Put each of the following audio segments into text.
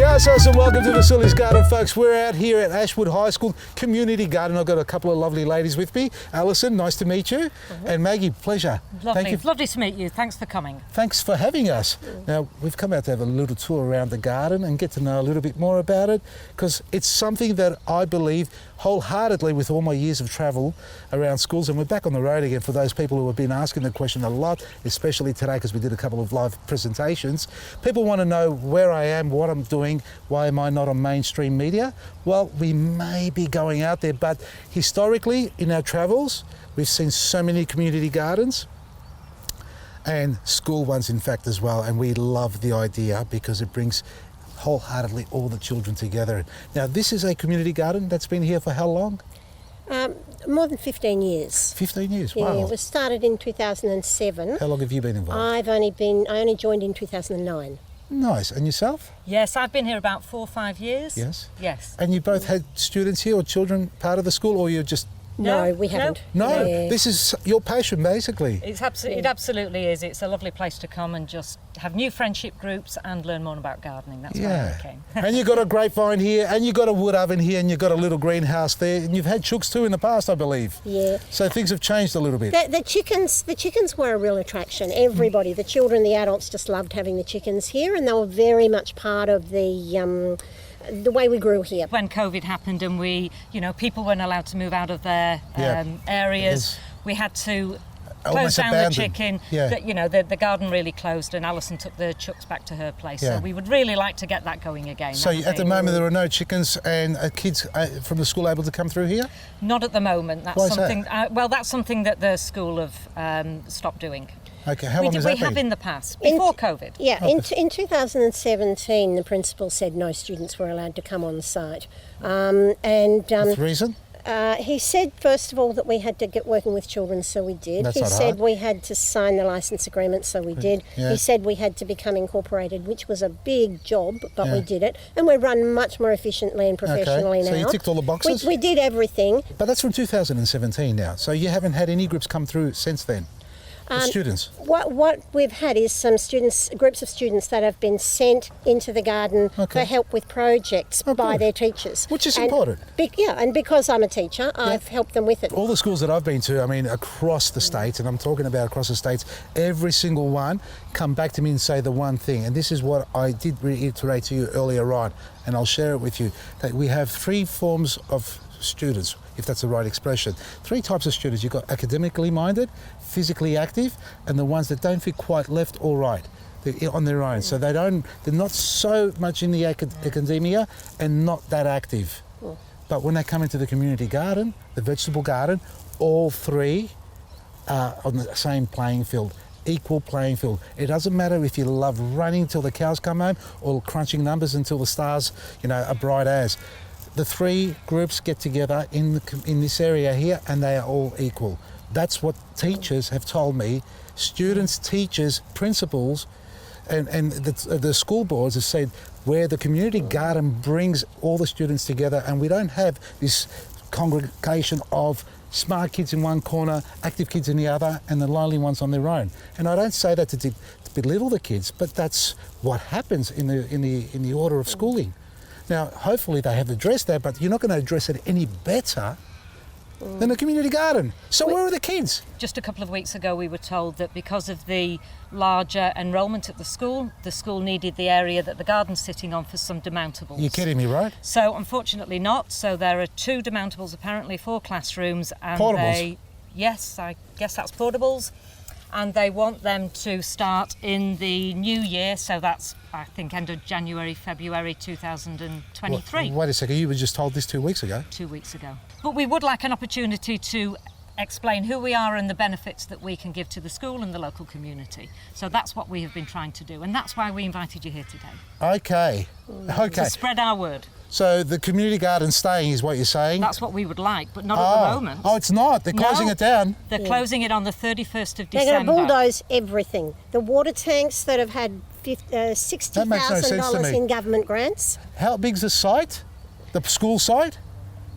Yes, and welcome to Vasilis Garden, folks. We're out here at Ashwood High School Community Garden. I've got a couple of lovely ladies with me. Alison, nice to meet you. And Maggie, pleasure. Lovely, Thank you. lovely to meet you. Thanks for coming. Thanks for having us. Now, we've come out to have a little tour around the garden and get to know a little bit more about it, because it's something that I believe wholeheartedly with all my years of travel around schools, and we're back on the road again for those people who have been asking the question a lot, especially today because we did a couple of live presentations. People want to know where I am, what I'm doing, why am I not on mainstream media? Well, we may be going out there, but historically in our travels, we've seen so many community gardens and school ones in fact as well, and we love the idea because it brings wholeheartedly all the children together. Now, this is a community garden that's been here for how long? More than 15 years. 15 years, Yeah, wow. it was started in 2007. How long have you been involved? I only joined in 2009. Nice. And yourself? Yes, I've been here about 4 or 5 years. Yes. Yes. And you both had students here or children part of the school, or you're just... No, we haven't. No, Yeah. this is your passion basically. It absolutely is. It's a lovely place to come and just have new friendship groups and learn more about gardening. That's why I came. And you've got a grapevine here, and you've got a wood oven here, and you've got a little greenhouse there, and you've had chooks too in the past, I believe. Yeah. So things have changed a little bit. The chickens were a real attraction. Everybody, the children, the adults just loved having the chickens here, and they were very much part of the way we grew here. When COVID happened and people weren't allowed to move out of their areas, we had to close Almost down abandoned. the chicken. Yeah. The garden really closed, and Alison took the chooks back to her place. Yeah. So we would really like to get that going again. So at the moment there are no chickens, and kids from the school able to come through here? Not at the moment. That's Why is something. that? That's something that the school have stopped doing. Okay, how long has We that have been? in the past, before COVID. Yeah, in 2017, the principal said no students were allowed to come on site. The reason? He said, first of all, that we had to get working with children, so we did. That's He not said hard. we had to sign the licence agreement, so we did. Yeah. He said we had to become incorporated, which was a big job, but Yeah. we did it. And we're run much more efficiently and professionally Okay, now. so you ticked all the boxes? We did everything. But that's from 2017 now, so you haven't had any groups come through since then? The students? What we've had is some groups of students that have been sent into the garden for help with projects by good. their teachers. Which is And important. And because I'm a teacher, I've helped them with it. All the schools that I've been to, I mean, across the states, and I'm talking about across the states, every single one come back to me and say the one thing, and this is what I did reiterate to you earlier on, and I'll share it with you, that we have 3 forms of students, if that's the right expression. 3 types of students. You've got academically minded, physically active, and the ones that don't feel quite left or right. They're on their own, so they're not so much in the academia and not that active. But when they come into the community garden, the vegetable garden, all 3 are on the same playing field, equal playing field. It doesn't matter if you love running till the cows come home or crunching numbers until the stars, are bright as. The 3 groups get together in this area here, and they are all equal. That's what teachers have told me. Students, teachers, principals, and the school boards have said where the community garden brings all the students together, and we don't have this congregation of smart kids in one corner, active kids in the other, and the lonely ones on their own. And I don't say that to belittle the kids, but that's what happens in the order of schooling. Now, hopefully they have addressed that, but you're not going to address it any better than a community garden. So where are the kids? Just a couple of weeks ago, we were told that because of the larger enrolment at the school needed the area that the garden's sitting on for some demountables. You're kidding me, right? So unfortunately not. So there are 2 demountables apparently for classrooms. And Portables? Yes, I guess that's portables. And they want them to start in the new year, so that's, I think, end of January, February 2023. Wait a second, you were just told this 2 weeks ago. 2 weeks ago. But we would like an opportunity to explain who we are and the benefits that we can give to the school and the local community. So that's what we have been trying to do, and that's why we invited you here today. Okay. To spread our word. So the community garden's staying is what you're saying? That's what we would like, but not at the moment. Oh, it's not. They're closing it down. They're closing it on the 31st of They're December. going to bulldoze everything. The water tanks that have had That makes no sense to $60,000 me. in government grants. How big's the site? The school site?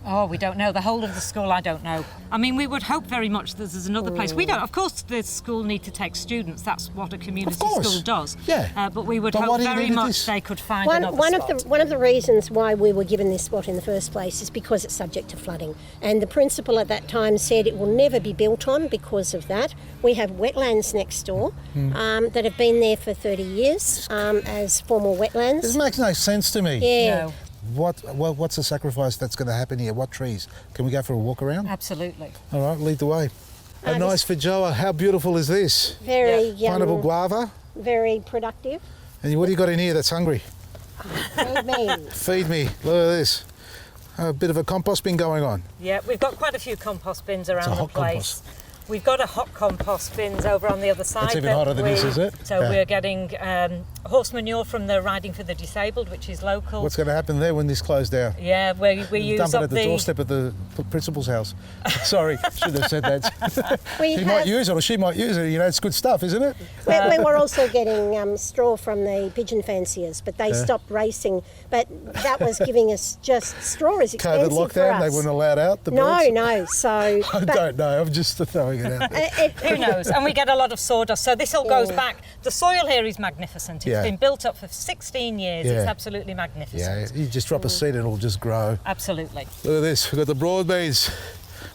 Oh, we don't know. The whole of the school, I don't know. I mean, we would hope very much that there's another place. We don't. Of course, the school need to take students. That's what a community school does. Yeah. But we would But why hope do you very need much this? they could find another spot. One of the reasons why we were given this spot in the first place is because it's subject to flooding. And the principal at that time said it will never be built on because of that. We have wetlands next door that have been there for 30 years as formal wetlands. This makes no sense to me. Yeah. No, What's the sacrifice that's going to happen here? What trees? Can we go for a walk around? absolutely. All right, lead the way. A this- nice feijoa. How beautiful is this? Very Pineapple guava. very productive. And what do you got in here that's hungry? Feed me. Feed me. Look at this. A bit of a compost bin going on. Yeah, we've got quite a few compost bins around a the hot place. We've got a hot compost bins over on the other side. even that hotter than this, is it? So Yeah. we're getting horse manure from the Riding for the Disabled, which is local. What's going to happen there when this closed down? Yeah, we use Dump it up at the doorstep of the principal's house. Sorry, should have said that. We He might use it or she might use it. You know, it's good stuff, isn't it? we're also getting straw from the pigeon fanciers, but they stopped racing. But that was giving us just straw is expensive COVID for lockdown, us. they weren't allowed out. The No, birds? no. So I don't know. I'm just throwing it out there. Who knows? And we get a lot of sawdust. So this all goes back. The soil here is magnificent. It's Yeah. been built up for 16 years. It's Yeah. absolutely Yeah, magnificent. you just drop a seed and it'll just grow. Absolutely. Look at this. We've got the broad beans.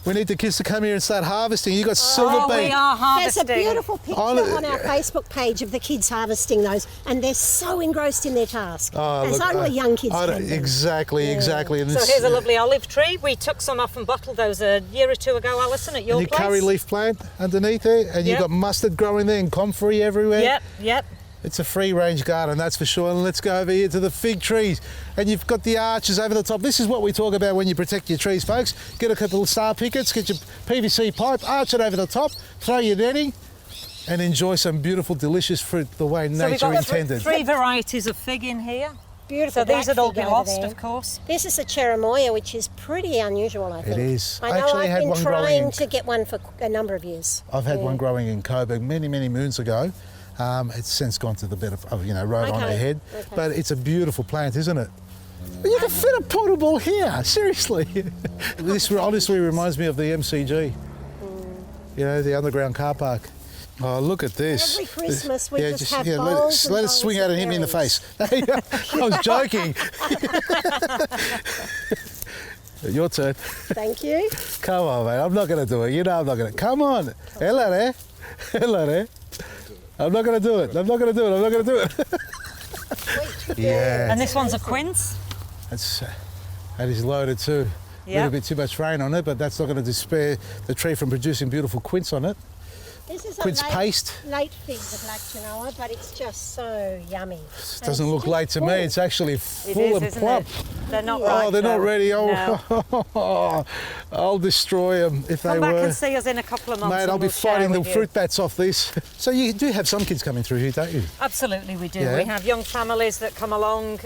We need the kids to come here and start harvesting. You got silver Oh, we bean. are there's a harvesting. beautiful picture on our Facebook page of the kids harvesting those, and they're so engrossed in their task, as look, only young kids I don't- can be. Exactly. And So this- here's a lovely olive tree. We took some off and bottled those a year or two ago, Alison, at your and your place. curry leaf plant underneath there, and you've Yep. got mustard growing there and comfrey everywhere. Yep. It's a free range garden, that's for sure. And let's go over here to the fig trees. And you've got the arches over the top. This is what we talk about when you protect your trees, folks. Get a couple of star pickets, get your PVC pipe, arch it over the top, throw your netting, and enjoy some beautiful, delicious fruit the way So we've nature got intended. three varieties of fig in here. Beautiful. So these black would all fig be over lost, there. of course. This is a cherimoya, which is pretty unusual, I think. is. I I know actually I've had been one growing trying in- to get one for a number of years. I've had one growing in Coburg many, many moons ago. It's since gone to the bit of road on Okay, ahead. okay. But it's a beautiful plant, isn't it? You can fit a portable here, seriously. This honestly reminds me of the MCG. You know, the underground car park. Oh, look at this. Every Christmas we just have let bowls and it bowls swing of out and hit me in the berries. face. I was joking. Your turn. Thank you. Come on, mate. I'm not going to do it. You know I'm not going to. Come on. Hello there. Hello there. I'm not going to do it. I'm not going to do it. I'm not going to do it. Yeah. And this one's a quince. That is loaded too. A Yeah. little bit too much rain on it, but that's not going to despair the tree from producing beautiful quince on it. This is Quince a late, paste. late fig, the black genoa, but it's just so yummy. It doesn't look late to me. It's actually It full is, and isn't plump. it? They're not Oh, ripe, they're not though. ready. No. Oh, I'll destroy them if Come they back were. and see us in a couple of months. Mate, and I'll be we'll share fighting the with you. fruit bats off these. So you do have some kids coming through here, don't you? Absolutely, we do. Yeah. We have young families that come along,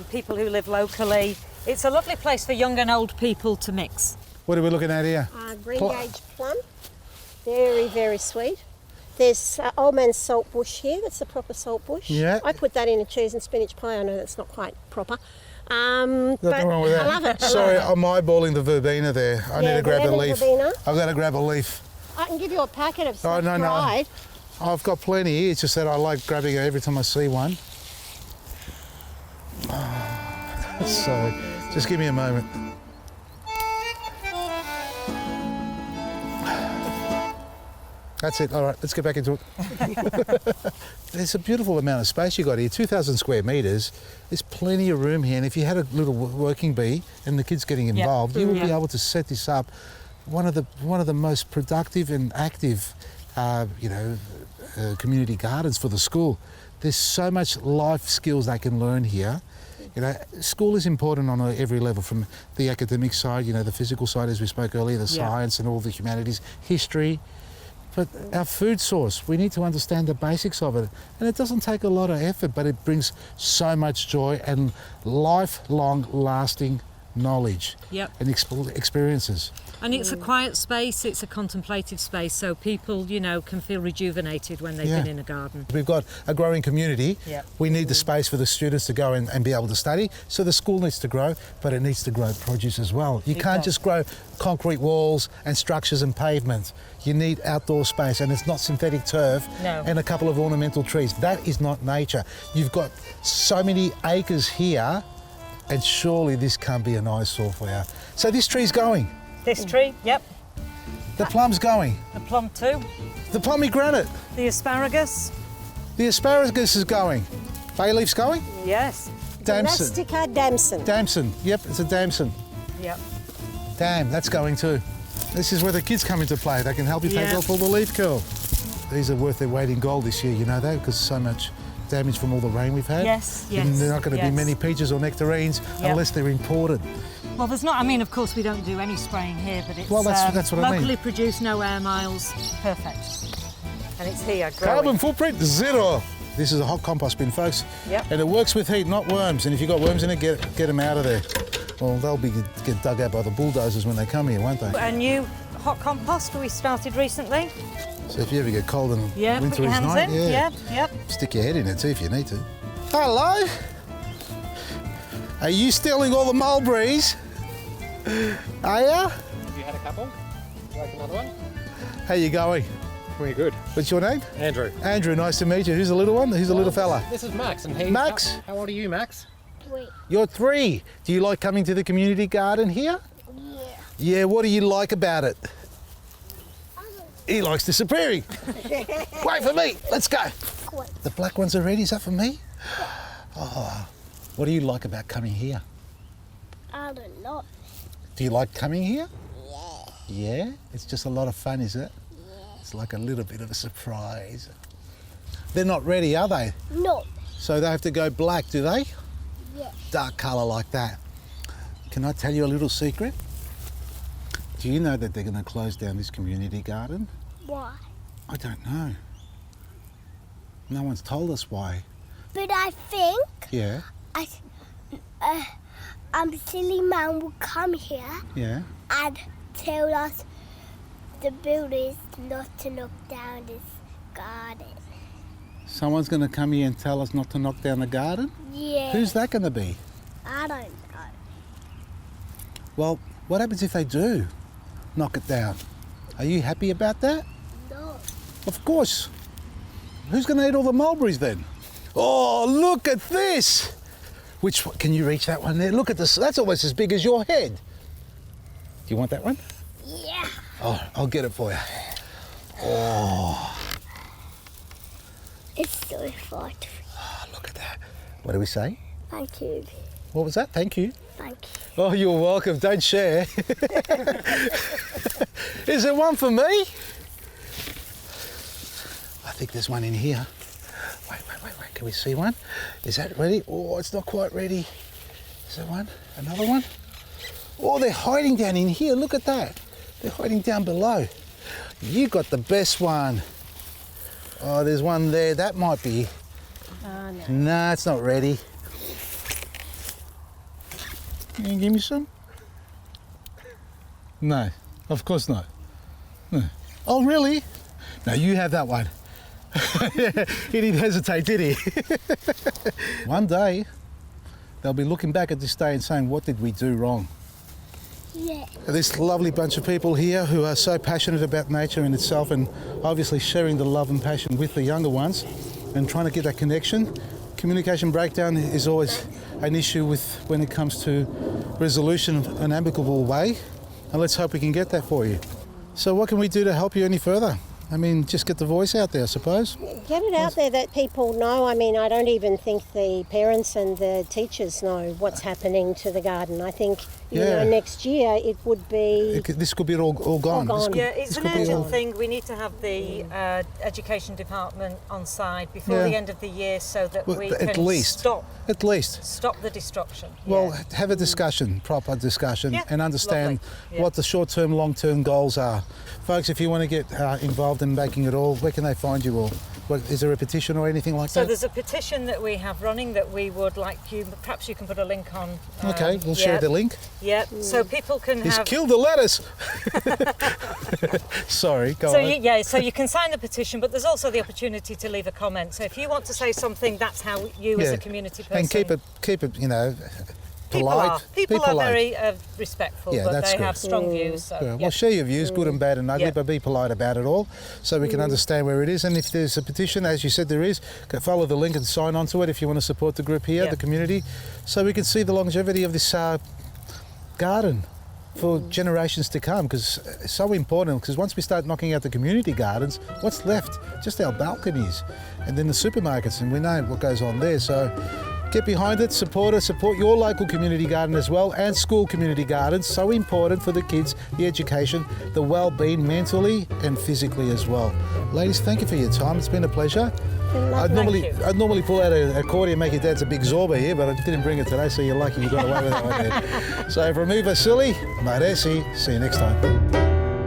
people who live locally. It's a lovely place for young and old people to mix. What are we looking at here? Green Pl- gauge plum, very, very sweet. There's Old Man's salt bush here. That's the proper salt bush. Yeah. I put that in a cheese and spinach pie. I know that's not quite proper. But Nothing wrong with that. I love it. I Sorry, love it. I'm eyeballing the verbena there. I need Yeah, to grab a the leaf. verbena. I've got to grab a leaf. I can give you a packet of Oh, stuff no. dried. I've got plenty here. It's just that I like grabbing it every time I see one. So, just give me a moment. That's it. All right, let's get back into it. There's a beautiful amount of space you got here. 2,000 square metres. There's plenty of room here. And if you had a little working bee and the kids getting involved, you would be able to set this up. One of the most productive and active, community gardens for the school. There's so much life skills they can learn here. You know, school is important on every level, from the academic side, the physical side, as we spoke earlier, the science and all the humanities, history. But our food source, we need to understand the basics of it. And it doesn't take a lot of effort, but it brings so much joy and lifelong lasting knowledge Yep. and experiences. And it's a quiet space, it's a contemplative space, so people, you know, can feel rejuvenated when they've Yeah. been in a garden. We've got a growing community. Yep. We need the space for the students to go and be able to study. So the school needs to grow, but it needs to grow produce as well. You It can't does. just grow concrete walls and structures and pavement. You need outdoor space, and it's not synthetic turf No. and a couple of ornamental trees. That is not nature. You've got so many acres here, and surely this can't be an eyesore for you. So this tree's going. This tree, yep, The plum's going. the plum too, The pomegranate. the asparagus, The asparagus is going. Bay leaf's going. yes, Damson. Domestica damson. Damson. Yep, it's a damson. yep. Damn, that's going too. This is where the kids come into play. They can help you take Yeah. off all the leaf curl. These are worth their weight in gold this year, you know that, because so much damage from all the rain we've had. Yes, And yes, there are not going to yes. be many peaches or nectarines Yep. unless they're imported. Well, there's not, I mean, of course we don't do any spraying here, but it's Well, that's what I mean. locally produced, no air miles, perfect. And it's here, growing. Carbon footprint, zero. This is a hot compost bin, folks. Yep. And it works with heat, not worms. And if you've got worms in it, get them out of there. Well, they'll get dug out by the bulldozers when they come here, won't they? A new hot compost we started recently. So if you ever get cold and Yeah, put winter your is hands night, in. yeah, Yep. stick your head in it too if you need to. Hello. Are you stealing all the mulberries? Are ya? Have you had a couple? Would you like another one? How you going? Very good. What's your name? Andrew. Andrew, nice to meet you. Who's the little one? Who's the little fella? This is Max, and he. Max? How old are you, Max? You're 3. Do you like coming to the community garden here? Yeah. Yeah, what do you like about it? He likes disappearing. Wait for me, let's go. The black ones are ready, is that for me? Oh, what do you like about coming here? I don't know. Do you like coming here? Yeah. It's just a lot of fun, is it? It's like a little bit of a surprise. They're not ready, are they? No. So they have to go black, do they? Yeah. Dark colour like that. Can I tell you a little secret? Do you know that they're going to close down this community garden? Why? I don't know. No one's told us why. But I think Yeah, silly man will come here yeah. and tell us the builders not to knock down this garden. Someone's going to come here and tell us not to knock down the garden? Yeah. Who's that going to be? I don't know. Well, what happens if they do knock it down? Are you happy about that? No. Of course. Who's going to eat all the mulberries then? Oh, look at this! Which one? Can you reach that one there? Look at this. That's almost as big as your head. Do you want that one? Yeah. Oh, I'll get it for you. It's so far to Oh, look at that. What do we say? Thank you. What was that? Thank you. Thank you. Oh, you're welcome. Don't share. Is there one for me? I think there's one in here. Wait. Can we see one? Is that ready? Oh, it's not quite ready. Is there one? Another one? Oh, they're hiding down in here. Look at that. They're hiding down below. You got the best one. Oh, there's one there. That might be. Oh, no. Nah, it's not ready. Can you give me some? No, of course not. No. Oh, really? No, you have that one. He didn't hesitate, did he? One day, they'll be looking back at this day and saying, what did we do wrong? Yeah. This lovely bunch of people here who are so passionate about nature in itself and obviously sharing the love and passion with the younger ones and trying to get that connection. Communication breakdown is always an issue when it comes to resolution in an amicable way, and let's hope we can get that for you. So what can we do to help you any further? I mean, just get the voice out there, I suppose. Get it out there that people know. I mean, I don't even think the parents and the teachers know what's happening to the garden. I think, you Yeah. know, next year it would be... This could be all gone. gone. This could- Yeah, it's this an could be urgent all- thing. We need to have the education department on side before Yeah. the end of the year so that Well, we at can least. stop At least. the destruction. Well, Yeah. have a discussion, proper discussion, Yeah, and understand lovely. Yeah. what the short-term, long-term goals are. Folks, if you want to get involved in making it all, where can they find you all? Is there a petition or anything like So that? there's a petition that we have running that we would like you, perhaps you can put a link on. Okay, we'll share the link. Yeah, so people can He's have... killed the lettuce. Sorry, go So on. so you can sign the petition, but there's also the opportunity to leave a comment. So if you want to say something, that's how you as Yeah. a community person... And keep it, you know, People polite. are. People are very respectful, Yeah, but that's they good. have strong views. So, Yeah, well, share your views, good and bad and ugly, Yeah. but be polite about it all so we can understand where it is. And if there's a petition, as you said there is, go follow the link and sign on to it if you want to support the group here, Yeah. the community, so we can see the longevity of this garden for generations to come, because it's so important, because once we start knocking out the community gardens, what's left? Just our balconies and then the supermarkets, and we know what goes on there. So get behind it, support it, support your local community garden as well, and school community gardens. So important for the kids, the education, the well-being mentally and physically as well. Ladies, thank you for your time. It's been a pleasure. I'd normally pull out a accordion and make your dad's a big zorba here, but I didn't bring it today, so you're lucky you got away with that one. So from me, Vasily, Maresi, see you next time.